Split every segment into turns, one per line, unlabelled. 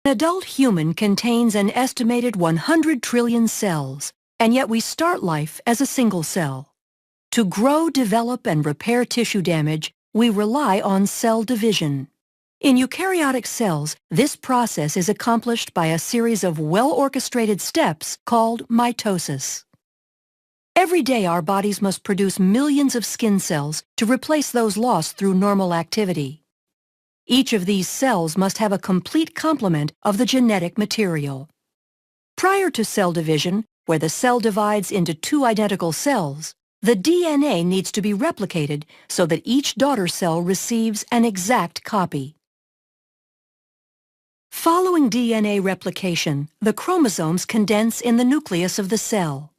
An adult human contains an estimated 100 trillion cells, and yet we start life as a single cell. To grow, develop, and repair tissue damage, we rely on cell division. In eukaryotic cells, this process is accomplished by a series of well-orchestrated steps called mitosis. Every day our bodies must produce millions of skin cells to replace those lost through normal activity. Each of these cells must have a complete complement of the genetic material. Prior to cell division, where the cell divides into two identical cells, the DNA needs to be replicated so that each daughter cell receives an exact copy. Following DNA replication, the chromosomes condense in the nucleus of the cell.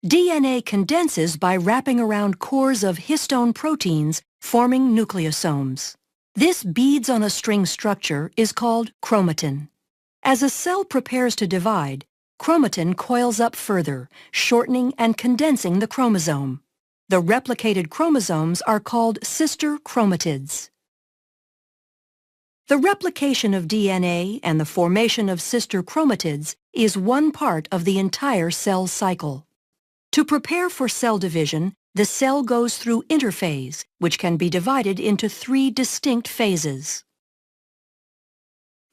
DNA condenses by wrapping around cores of histone proteins, forming nucleosomes. This beads-on-a-string structure is called chromatin. As a cell prepares to divide, chromatin coils up further, shortening and condensing the chromosome. The replicated chromosomes are called sister chromatids. The replication of DNA and the formation of sister chromatids is one part of the entire cell cycle. To prepare for cell division, the cell goes through interphase, which can be divided into three distinct phases.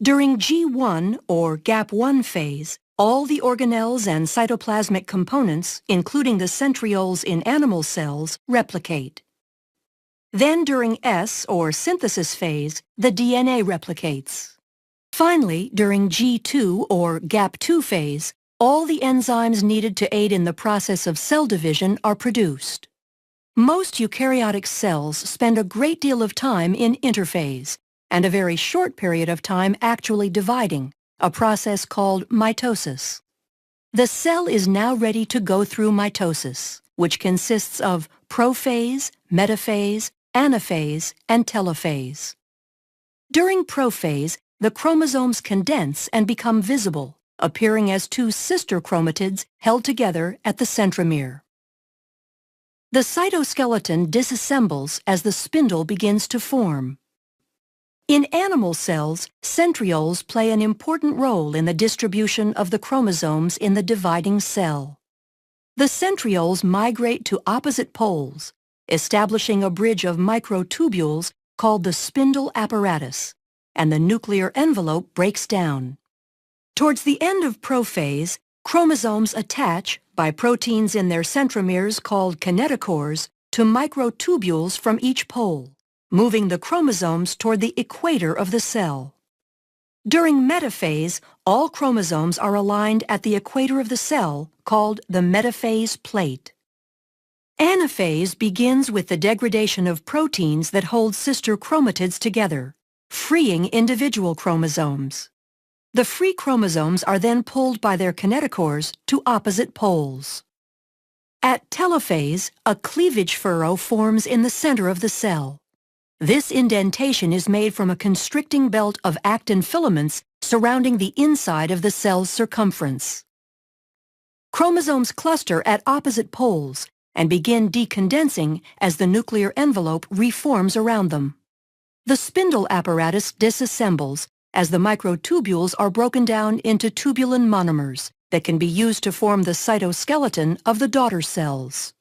During G1 or gap1 phase, all the organelles and cytoplasmic components, including the centrioles in animal cells, replicate. Then during S or synthesis phase, the DNA replicates. Finally, during G2 or gap2 phase, all the enzymes needed to aid in the process of cell division are produced. Most eukaryotic cells spend a great deal of time in interphase, and a very short period of time actually dividing, a process called mitosis. The cell is now ready to go through mitosis, which consists of prophase, metaphase, anaphase, and telophase. During prophase, the chromosomes condense and become visible, appearing as two sister chromatids held together at the centromere. The cytoskeleton disassembles as the spindle begins to form. In animal cells, centrioles play an important role in the distribution of the chromosomes in the dividing cell. The centrioles migrate to opposite poles, establishing a bridge of microtubules called the spindle apparatus, and the nuclear envelope breaks down. Towards the end of prophase, chromosomes attach, by proteins in their centromeres called kinetochores, to microtubules from each pole, moving the chromosomes toward the equator of the cell. During metaphase, all chromosomes are aligned at the equator of the cell, called the metaphase plate. Anaphase begins with the degradation of proteins that hold sister chromatids together, freeing individual chromosomes. The free chromosomes are then pulled by their kinetochores to opposite poles. At telophase, a cleavage furrow forms in the center of the cell. This indentation is made from a constricting belt of actin filaments surrounding the inside of the cell's circumference. Chromosomes cluster at opposite poles and begin decondensing as the nuclear envelope reforms around them. The spindle apparatus disassembles as the microtubules are broken down into tubulin monomers that can be used to form the cytoskeleton of the daughter cells.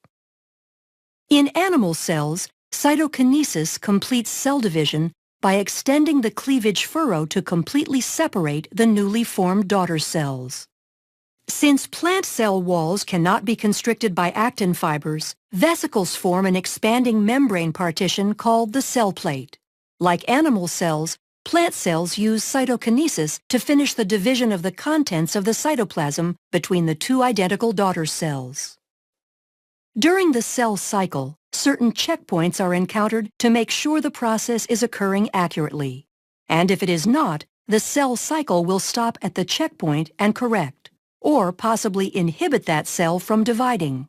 In animal cells, cytokinesis completes cell division by extending the cleavage furrow to completely separate the newly formed daughter cells. Since plant cell walls cannot be constricted by actin fibers, vesicles form an expanding membrane partition called the cell plate. Like animal cells, plant cells use cytokinesis to finish the division of the contents of the cytoplasm between the two identical daughter cells. During the cell cycle, certain checkpoints are encountered to make sure the process is occurring accurately. And if it is not, the cell cycle will stop at the checkpoint and correct, or possibly inhibit that cell from dividing.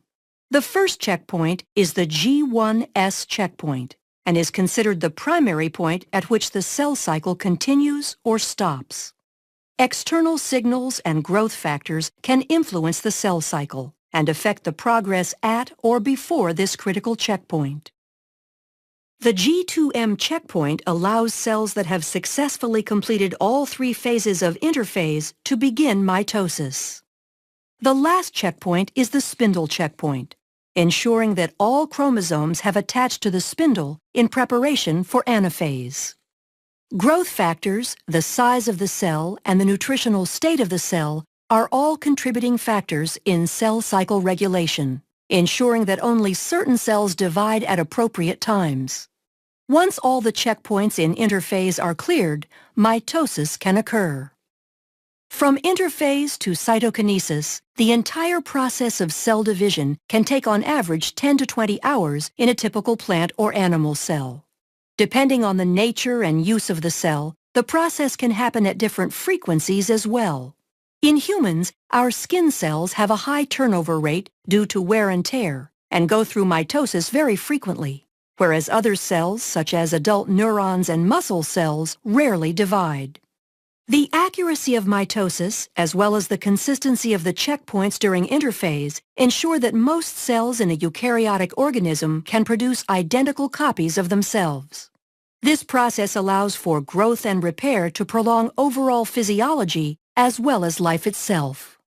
The first checkpoint is the G1S checkpoint, and is considered the primary point at which the cell cycle continues or stops. External signals and growth factors can influence the cell cycle and affect the progress at or before this critical checkpoint. The G2M checkpoint allows cells that have successfully completed all 3 phases of interphase to begin mitosis. The last checkpoint is the spindle checkpoint, ensuring that all chromosomes have attached to the spindle in preparation for anaphase. Growth factors, the size of the cell, and the nutritional state of the cell are all contributing factors in cell cycle regulation, ensuring that only certain cells divide at appropriate times. Once all the checkpoints in interphase are cleared, mitosis can occur. From interphase to cytokinesis, the entire process of cell division can take on average 10 to 20 hours in a typical plant or animal cell. Depending on the nature and use of the cell, the process can happen at different frequencies as well. In humans, our skin cells have a high turnover rate due to wear and tear and go through mitosis very frequently, whereas other cells, such as adult neurons and muscle cells, rarely divide. The accuracy of mitosis, as well as the consistency of the checkpoints during interphase, ensure that most cells in a eukaryotic organism can produce identical copies of themselves. This process allows for growth and repair to prolong overall physiology as well as life itself.